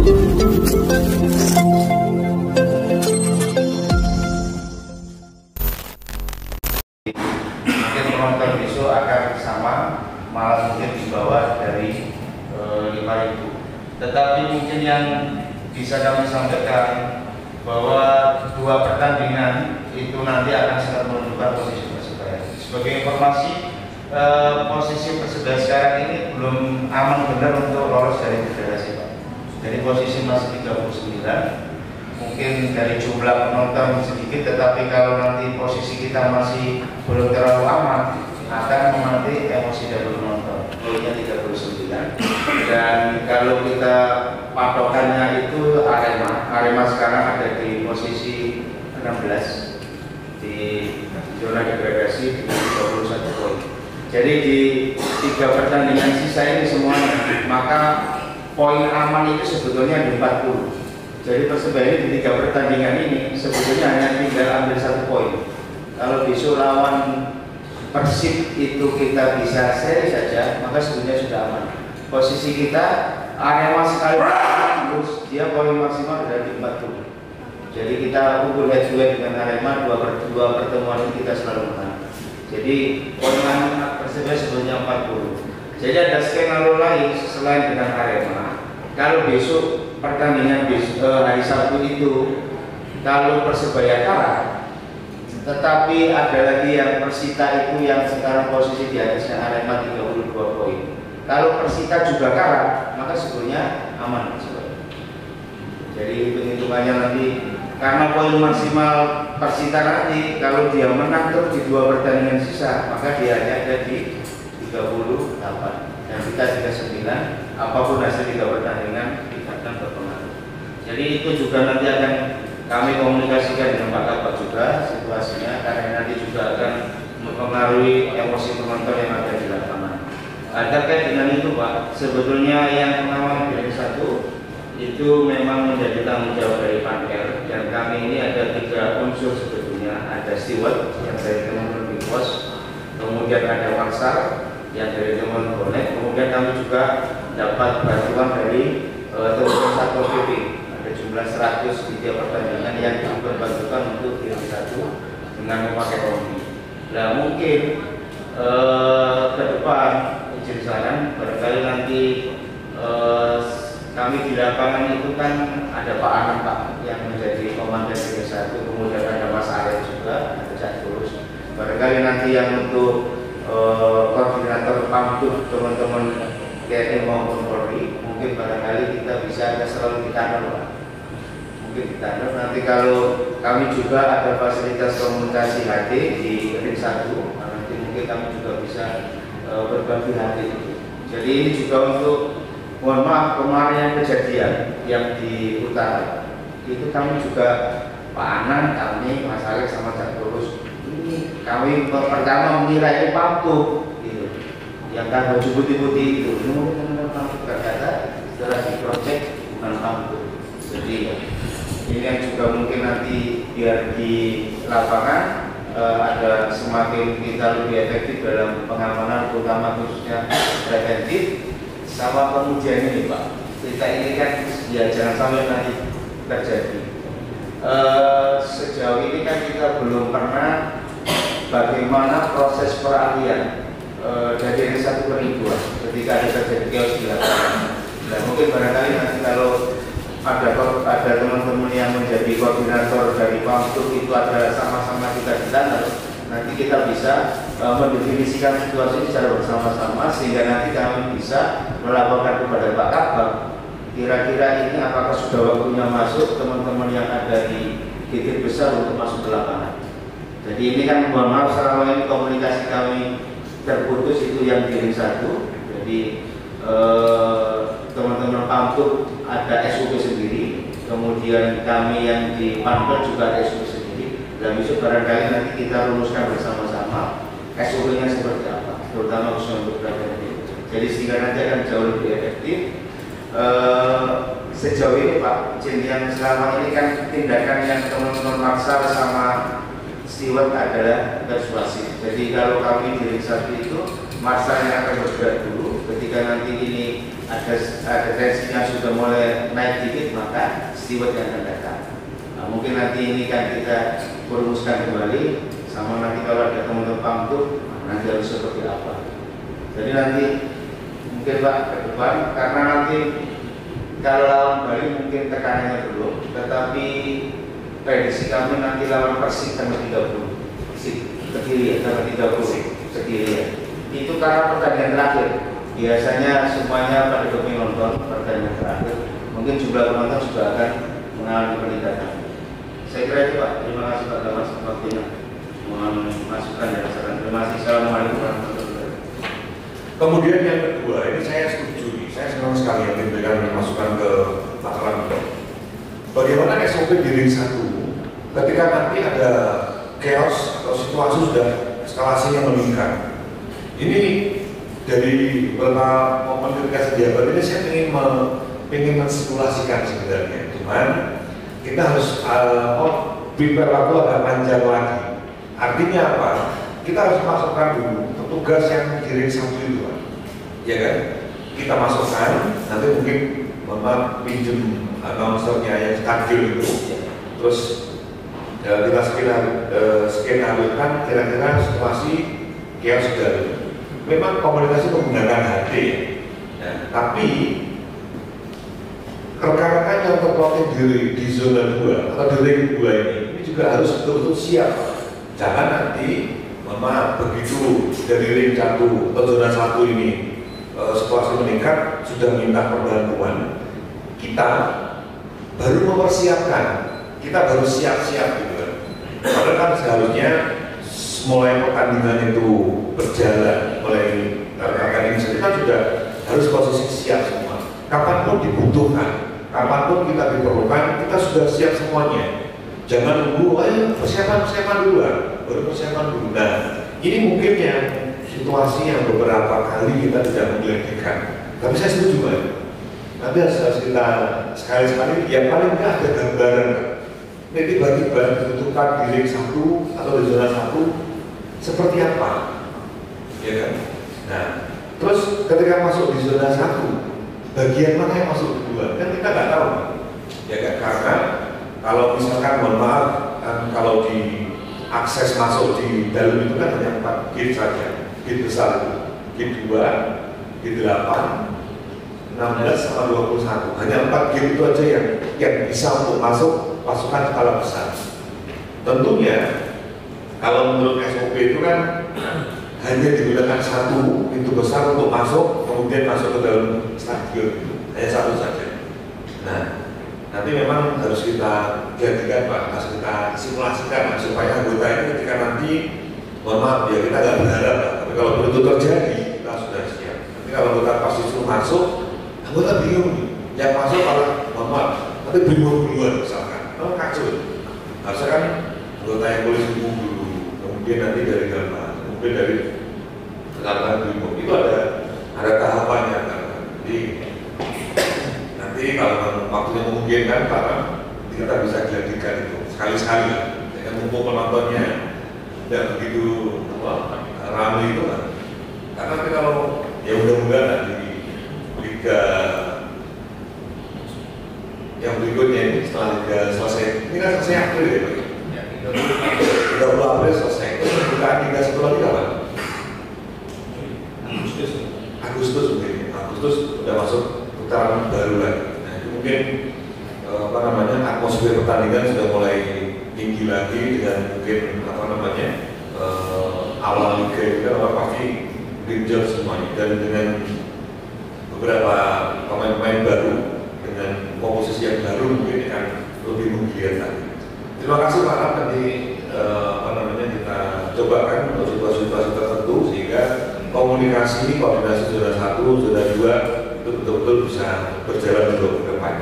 Mungkin penonton besok akan sama, malah mungkin di bawah dari 5.000. Tetapi mungkin yang bisa kami sampaikan bahwa 2 pertandingan itu nanti akan sangat menentukan posisi Persebaya. Sebagai informasi, posisi Persebaya sekarang ini belum aman benar untuk lolos dari federasi, Pak. Jadi posisi masih 39. Mungkin dari jumlah penonton sedikit, tetapi kalau nanti posisi kita masih belum terlalu aman, akan nanti emosi dari penonton. Poinnya 39. Dan kalau kita patokannya itu Arema sekarang ada di posisi 16 di zona degradasi dengan 21 poin. Jadi di 3 pertandingan sisa ini semuanya, maka poin aman itu sebetulnya di 40. Jadi Persebaya di 3 pertandingan ini sebetulnya hanya tinggal ambil 1 poin. Kalau besok lawan Persib itu kita bisa seri saja, maka sebetulnya sudah aman. Posisi kita Arema sekali terus dia poin maksimal ada di 40. Jadi kita unggul head to head dengan Arema 2 pertemuan ini kita selalu menang. Jadi poin Persebaya sebetulnya 40. Jadi ada skenario lain selain dengan Arema. Kalau besok pertandingan hari Sabtu itu, kalau Persebaya kalah, tetapi ada lagi yang Persita itu yang sekarang posisi di atasnya Arema 32 poin. Kalau Persita juga kalah, maka sebetulnya aman Persebaya. Jadi hitung-hitungannya nanti, karena poin maksimal Persita nanti kalau dia menang terus di 2 pertandingan sisa, maka dia hanya ada di 38 dan kita 39. Apapun hasil 3 pertandingan kita akan berpengaruh. Jadi itu juga nanti akan kami komunikasikan dengan Pak Kabak juga situasinya, karena nanti juga akan mempengaruhi emosi penonton yang ada di lapangan. Terkait dengan itu Pak, sebetulnya yang mengawal Liga 1 itu memang menjadi tanggung jawab dari Panker, dan kami ini ada 3 unsur sebetulnya. Ada steward yang dari teman-teman Big Boss, kemudian ada Maksar yang dari teman bonek, kemudian kami juga dapat bantuan dari teman-teman Satpol PP. Ada jumlah 100 di tiap pertandingan yang diperbantukan untuk Liga 1 dengan memakai rompi. Nah mungkin ke depan izin saran, barangkali nanti kami di lapangan itu kan ada Pak Anam Pak yang menjadi komandan Liga 1, kemudian ada Mas Arif juga, ada Cak Tulus. Barangkali nanti yang untuk koordinator pamtuk teman-teman TNI maupun Polri, mungkin barangkali kita bisa ada selalu di kantor Pak. Mungkin di kantor nanti kalau kami juga ada fasilitas komunikasi HD di ring 1, nanti mungkin kami juga bisa berbagi HD itu. Jadi ini juga untuk, mohon maaf, kemarin yang kejadian yang di utara itu kami juga Pak Anan, kami, Mas Alex sama Cak Tulus, ini kami pertama mengira ini pamtuk gitu, yang kan baju putih-putih itu, ini pamtuk, ternyata setelah diprojek bukan pamtuk. Jadi ini yang juga mungkin nanti biar di lapangan ada semakin kita lebih efektif dalam pengamanan, terutama khususnya preventif. Sama kemudian ini Pak, kita ini kan ya jangan sampai nanti terjadi. Sejauh ini kan kita belum pernah bagaimana proses peralihan dari ring 1 ke ring 2 ketika ada terjadi chaos di lapangan. Dan mungkin barangkali nanti kalau ada teman-teman yang menjadi koordinator dari pamtuk itu ada sama-sama kita di sana, nanti kita bisa mendefinisikan situasi secara bersama-sama sehingga nanti kami bisa melaporkan kepada Pak Kabak kira-kira ini apakah sudah waktunya masuk teman-teman yang ada di titik besar untuk masuk ke lapangan. Jadi ini kan mohon maaf selama ini komunikasi kami terputus itu yang di ring 1. Jadi teman-teman pamtuk ada SOP sendiri, kemudian kami yang di Panpel juga ada SOP sendiri. Dan besok barangkali nanti kita rumuskan bersama-sama SOP-nya seperti apa, terutama khusus untuk preventif. Jadi sehingga nanti akan jauh lebih efektif. Sejauh ini Pak, yang selama ini kan tindakan yang teman-teman Maksar sama steward adalah persuasif. Jadi kalau kami di ring 1 itu Maksar yang akan bergerak dulu, ketika ketika nanti ini ada tensinya sudah mulai naik dikit, maka steward yang akan datang. Nah, mungkin nanti ini kan kita merumuskan kembali, sama nanti kalau ada teman-teman pamtuk, nanti harus seperti apa. Jadi nanti mungkin Pak ke depan, karena nanti kalau lawan Bali mungkin tekanannya belum, tetapi prediksi kami nanti lawan Persik tanggal 30, Persik Kediri ya, tanggal 30 Kediri ya. Itu karena pertandingan terakhir. Biasanya semuanya pada kami nonton pertandingan terakhir. Mungkin jumlah penonton juga akan mengalami peningkatan. Saya kira itu Pak. Terima kasih Pak atas waktunya. Mohon masukan dan saran. Terima kasih. Assalamualaikum warahmatullahi wabarakatuh. Kemudian yang kedua, ini saya setuju nih. Saya senang sekali yang diberikan masukan ke Pak Ranto. Bagaimana SOP di ring 1 ketika nanti ada chaos atau situasi sudah eskalasinya meningkat. Ini dari beberapa momen ketika sejabat ini saya ingin mensimulasikan sebenarnya. Cuman kita harus prepare waktu agak panjang lagi. Artinya apa? Kita harus masukkan dulu petugas yang di ring 1 itu, Pak. Ya kan? Kita masukkan, nanti mungkin pinjem announcernya yang stadion itu, terus kita skenario-kan kira-kira situasi chaos sudah. Memang komunikasi menggunakan HD, nah, tapi rekan-rekan yang terploting di zona 2 atau di ring 2 ini juga harus betul-betul siap. Jangan nanti, maaf, begitu dari ring 1 atau zona 1 ini situasi meningkat, sudah minta perbantuan, kita baru mempersiapkan, kita baru siap-siap gitu kan. Padahal kan seharusnya mulai pertandingan itu berjalan, mulai rekan-rekan ini kita sudah harus posisi siap semua. Kapanpun dibutuhkan, kapanpun kita diperlukan, kita sudah siap semuanya. Jangan nunggu, ayo persiapan dulu, baru persiapan dulu. Nah, ini mungkin yang situasi yang beberapa kali kita tidak menggeledekan. Tapi saya setuju, Pak. Nanti harus kita sekali-sekali, yang paling nggak ada gambaran. Ini tiba-tiba dibutuhkan di ring 1 atau di zona 1 seperti apa, ya kan? Nah, terus ketika masuk di zona 1, bagian mana yang masuk kedua? Kan kita nggak tahu, ya kan? Karena kalau misalkan, mohon maaf, kan kalau di akses masuk di dalam itu kan hanya 4 gate saja, gate besar itu, gate 2, gate 8, 16 sama 21, hanya 4 gate itu aja yang bisa untuk masuk pasukan skala besar. Tentunya kalau menurut SOP itu kan hanya digunakan 1 pintu besar untuk masuk, kemudian masuk ke dalam stadion, hanya 1 saja. Nah, nanti memang harus kita jadikan, Pak, harus kita simulasikan supaya anggota ini ketika nanti, mohon maaf ya, kita nggak berharap, tapi kalau itu terjadi kita sudah siap. Nanti kalau anggota pasti suruh masuk, anggota bingung, yang masuk malah, mohon maaf, nanti bingung duluan misalkan, kacau. Harusnya kan anggota yang boleh bingung dulu, kemudian nanti dari gambar, kemudian dari kata bingung, itu ada tahapannya kan. Jadi nanti kalau waktunya memungkinkan, Pak, kita bisa jadikan itu sekali-sekali lah. Jangan mumpung penontonnya tidak begitu ramai itu kan. Karena nanti kalau ya mudah-mudahan di liga yang berikutnya ini setelah liga selesai, ini kan selesai April ya Pak? Ya, 30 April selesai. Terus bukaan liga satu lagi kapan? Agustus mungkin. Agustus sudah masuk putaran baru lagi. Nah, itu mungkin atmosfer pertandingan sudah mulai tinggi lagi dengan mungkin awal liga itu kan pasti genjot semuanya, dan dengan beberapa pemain-pemain baru dengan komposisi yang baru mungkin akan lebih menggeliat lagi. Terima kasih Pak Ram, tadi kita cobakan untuk situasi-situasi tertentu sehingga komunikasi, koordinasi zona 1, zona 2 itu betul-betul bisa berjalan untuk ke depan.